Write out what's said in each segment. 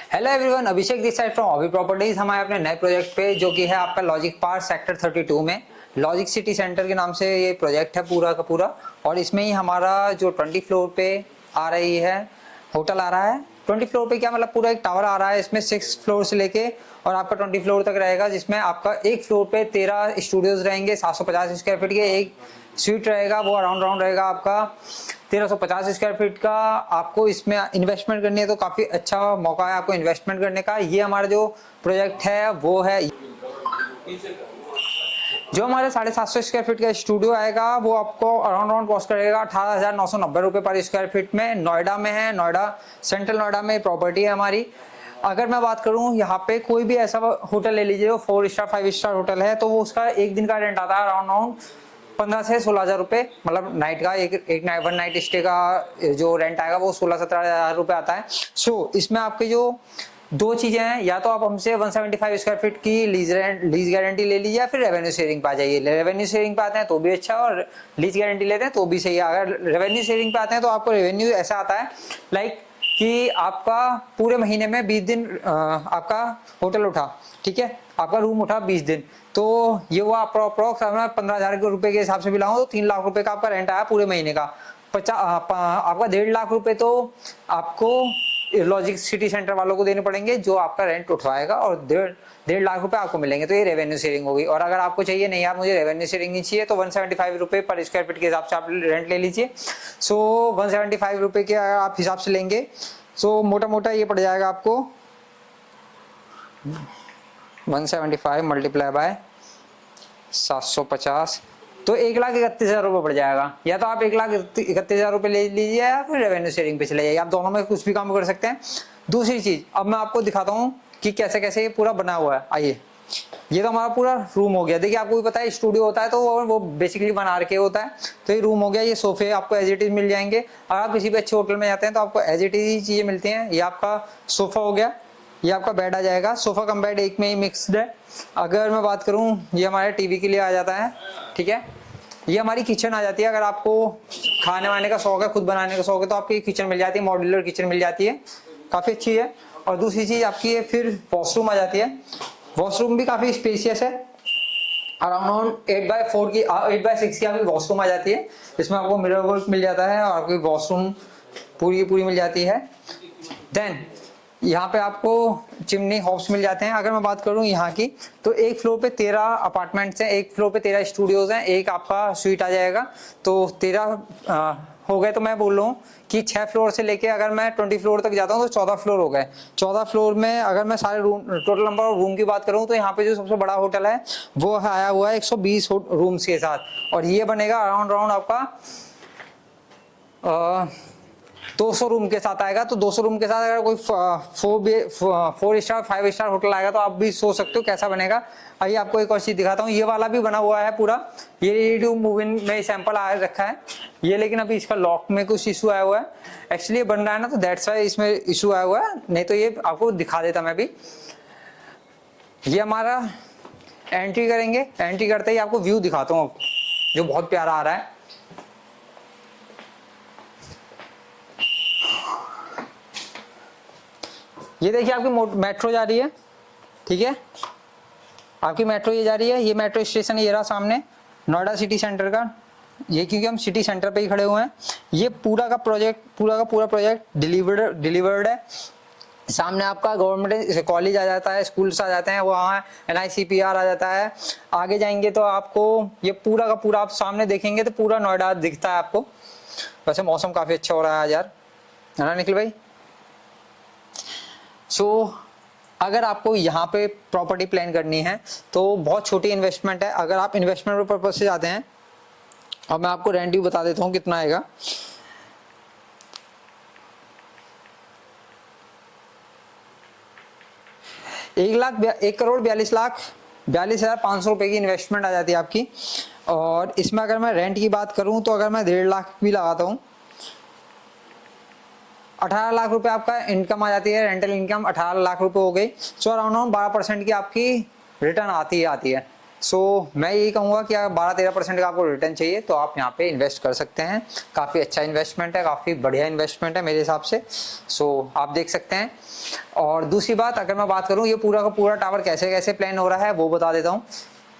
Hello everyone, Abhishek this side from अभी properties. हमारे अपने नए प्रोजेक्ट पे जो कि है आपका लॉजिक पार्क सेक्टर 32 में लॉजिक सिटी सेंटर के नाम से ये प्रोजेक्ट है पूरा का पूरा। और इसमें ही हमारा जो 20 फ्लोर पे आ रही है होटल आ रहा है। 20 फ्लोर पे क्या मतलब पूरा एक टावर आ रहा है, इसमें 6 फ्लोर से लेके और आपका 20 फ्लोर तक रहेगा, जिसमें आपका एक फ्लोर पे 13 स्टूडियोज रहेंगे 750 स्क्वायर फीट के। एक स्वीट रहेगा वो अराउंड राउंड रहेगा आपका 1350 स्क्वायर फीट का। आपको इसमें इन्वेस्टमेंट करनी है तो काफी अच्छा मौका है आपको इन्वेस्टमेंट करने का। ये हमारा जो प्रोजेक्ट है वो है जो हमारे 750 स्क्वायर फीट का स्टूडियो आएगा, वो आपको अराउंड राउंड कॉस्ट करेगा 18,990 रुपए पर स्क्वायर फीट में। नोएडा में है, नोएडा सेंट्रल नोएडा में प्रॉपर्टी है हमारी। अगर मैं बात करूं यहाँ पे कोई भी ऐसा होटल ले लीजिए जो 4 स्टार 5 स्टार होटल है, तो वो उसका एक दिन का रेंट आता है अराउंड राउंड 15 से 16,000 रुपए, मतलब नाइट का एक नाइट वन नाइट स्टे का जो रेंट आएगा वो 16-17,000 रुपए आता है। सो इसमें आपके जो दो चीजें हैं, या तो आप हमसे 175 स्क्वायर फीट की लीज गारंटी ले लीजिए या फिर रेवेन्यू शेयरिंग पे आ जाइए। रेवेन्यू शेयरिंग पे आते हैं तो भी अच्छा, और लीज गारंटी लेते हैं तो भी सही है। अगर रेवेन्यू शेयरिंग पे आते हैं तो आपको रेवेन्यू ऐसा आता है लाइक कि आपका पूरे महीने में 20 दिन आपका होटल उठा, ठीक है, आपका रूम उठा 20 दिन, तो ये हुआ अप्रोक्स 15,000 रुपए के हिसाब से भी लाऊं तो 3 लाख रुपए का आपका रेंट आया पूरे महीने का। आपका 1.5 लाख रुपए तो आपको लॉजिक सिटी सेंटर वालों को देने पड़ेंगे जो आपका रेंट उठवाएगा, और 1.5 लाख रुपए आपको मिलेंगे। तो ये रेवेन्यू शेयरिंग होगी। और अगर आपको चाहिए नहीं यार मुझे रेवेन्यू शेयरिंग नहीं चाहिए, तो 175 रुपए पर स्क्वायर फीट के हिसाब से आप रेंट ले लीजिए। सो 175 रुपए के आप हिसाब से लेंगे, सो मोटा मोटा ये पड़ जाएगा आपको 175 मल्टीप्लाई बाय 750, तो 1,31,000 रुपये पड़ जाएगा। या तो आप 1,31,000 रुपये ले लीजिए या फिर रेवेन्यू शेयरिंग पे चले जाइए, आप दोनों में कुछ भी काम कर सकते हैं। दूसरी चीज अब मैं आपको दिखाता हूँ कि कैसे कैसे ये पूरा बना हुआ है। आइए, ये तो हमारा पूरा रूम हो गया। देखिए आपको भी पता है स्टूडियो होता है तो वो बेसिकली बना रखे होता है, तो ये रूम हो गया। ये सोफे आपको एज इट इज मिल जाएंगे। अगर आप किसी भी अच्छे होटल में जाते हैं तो आपको एज इट इज ही चीजें मिलती हैं। ये आपका सोफा हो गया, ये आपका बेड आ जाएगा। सोफा कम बेड एक में ही मिक्स्ड है। अगर मैं बात करूं, ये हमारे टीवी के लिए आ जाता है, ठीक है। ये हमारी किचन आ जाती है। अगर आपको खाने वाने का शौक है, खुद बनाने का शौक है, तो आपकी किचन मिल जाती है, मॉड्यूलर किचन मिल जाती है, काफी अच्छी है। और दूसरी चीज आपकी है फिर वॉशरूम आ जाती है। वॉशरूम भी काफी स्पेशियस है, अराउंड 8x4 की 8x6 की आपकी वॉशरूम आ जाती है। इसमें आपको मिरर वर्क मिल जाता है और आपकी वॉशरूम पूरी पूरी मिल जाती है। देन यहाँ पे आपको चिमनी हॉब्स मिल जाते हैं। अगर मैं बात करूँ यहाँ की, तो एक फ्लोर पे 13 अपार्टमेंट्स हैं, एक फ्लोर पे 13 स्टूडियोज हैं, एक आपका स्वीट आ जाएगा, तो 13 हो गए। तो मैं बोल रहा हूँ कि 6 फ्लोर से लेके अगर मैं 20 फ्लोर तक जाता हूँ तो 14 फ्लोर हो गए। 14 फ्लोर में अगर मैं सारे room total number of room की बात करूँ तो यहाँ पे जो सबसे बड़ा होटल है वो आया हुआ है 120 रूम्स के साथ, और ये बनेगा अराउंड राउंड आपका 200 रूम के साथ आएगा। तो 200 रूम के साथ अगर कोई 4 स्टार 5 स्टार होटल आएगा तो आप भी सोच सकते हो कैसा बनेगा। आइए आपको एक और चीज दिखाता हूँ। ये वाला भी बना हुआ है पूरा, ये रेडी टू मूव इन में सैंपल आ रखा है ये, लेकिन अभी इसका लॉक में कुछ इशू आया हुआ है। एक्चुअली ये बन रहा है ना, तो दैट्स वाई इसमें इशू आया हुआ है, नहीं तो ये आपको दिखा देता मैं भी। ये हमारा एंट्री करेंगे, एंट्री करते ही आपको व्यू दिखाता हूँ जो बहुत प्यारा आ रहा है। ये देखिए आपकी मेट्रो जा रही है, ठीक है, आपकी मेट्रो ये जा रही है। ये मेट्रो स्टेशन ये रहा सामने नोएडा सिटी सेंटर का। ये क्योंकि हम सिटी सेंटर पे ही खड़े हुए हैं। ये पूरा का पूरा प्रोजेक्ट डिलीवर्ड है। सामने आपका गवर्नमेंट कॉलेज आ जाता है, स्कूल्स आ जाते हैं, वहाँ NICPR आ जाता है। आगे जाएंगे तो आपको ये पूरा का पूरा आप सामने देखेंगे तो पूरा नोएडा दिखता है आपको। वैसे मौसम काफी अच्छा हो रहा है यार, है ना निखिल भाई। अगर आपको यहाँ पे प्रॉपर्टी प्लान करनी है तो बहुत छोटी इन्वेस्टमेंट है। अगर आप इन्वेस्टमेंट पर्पज से जाते हैं, और मैं आपको रेंट भी बता देता हूँ कितना आएगा। एक करोड़ 42,500 रुपए की इन्वेस्टमेंट आ जाती है आपकी। और इसमें अगर मैं रेंट की बात करूं तो अगर मैं 1.5 लाख भी लगाता हूँ, 18 लाख रुपए आपका इनकम आ जाती है, रेंटल इनकम 18 लाख रुपए हो गई। सो अराउंड 12% की आपकी रिटर्न आती है। मैं यही कहूँगा कि अगर 12-13% का आपको रिटर्न चाहिए तो आप यहाँ पे इन्वेस्ट कर सकते हैं। काफ़ी अच्छा इन्वेस्टमेंट है, काफ़ी बढ़िया इन्वेस्टमेंट है मेरे हिसाब से। आप देख सकते हैं। और दूसरी बात, अगर मैं बात करूँ ये पूरा का पूरा टावर कैसे कैसे प्लान हो रहा है वो बता देता हूँ।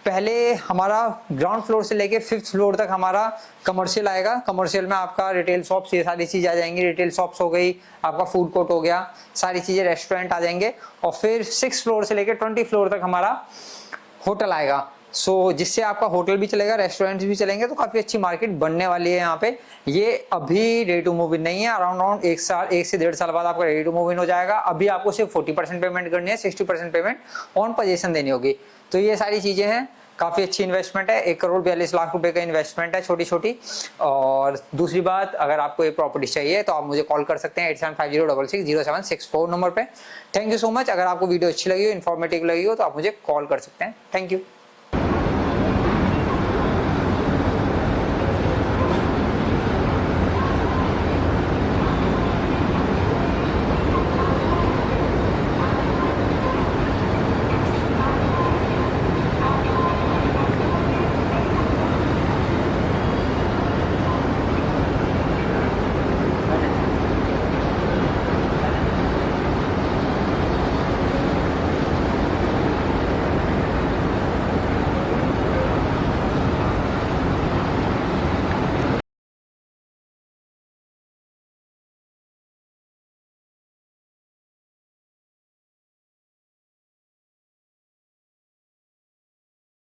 पहले हमारा ग्राउंड फ्लोर से लेके 5th फ्लोर तक हमारा कमर्शियल आएगा। कमर्शियल में आपका रिटेल शॉप्स, ये सारी चीज़ें आ जाएंगी। रिटेल शॉप्स हो गई, आपका फूड कोर्ट हो गया, सारी चीज़ें, रेस्टोरेंट आ जाएंगे। और फिर 6th फ्लोर से लेके 20 फ्लोर तक हमारा होटल आएगा। जिससे आपका होटल भी चलेगा, रेस्टोरेंट्स भी चलेंगे, तो काफ़ी अच्छी मार्केट बनने वाली है यहाँ पे। ये अभी रेडी टू मूव इन नहीं है, अराउंड 1 से 1.5 साल बाद आपका रेडी टू मूव इन हो जाएगा। अभी आपको सिर्फ 40% पेमेंट करनी है, 60% पेमेंट ऑन पोजीशन देनी होगी। तो ये सारी चीज़ें हैं, काफ़ी अच्छी इन्वेस्टमेंट है। 1,42,00,000 रुपए का इन्वेस्टमेंट है, छोटी छोटी। और दूसरी बात, अगर आपको ये प्रॉपर्टी चाहिए तो आप मुझे कॉल कर सकते हैं 8750660764 नंबर पे। Thank you so much. अगर आपको वीडियो अच्छी लगी हो, इन्फॉर्मेटिव लगी हो, तो आप मुझे कॉल कर सकते हैं। Thank you.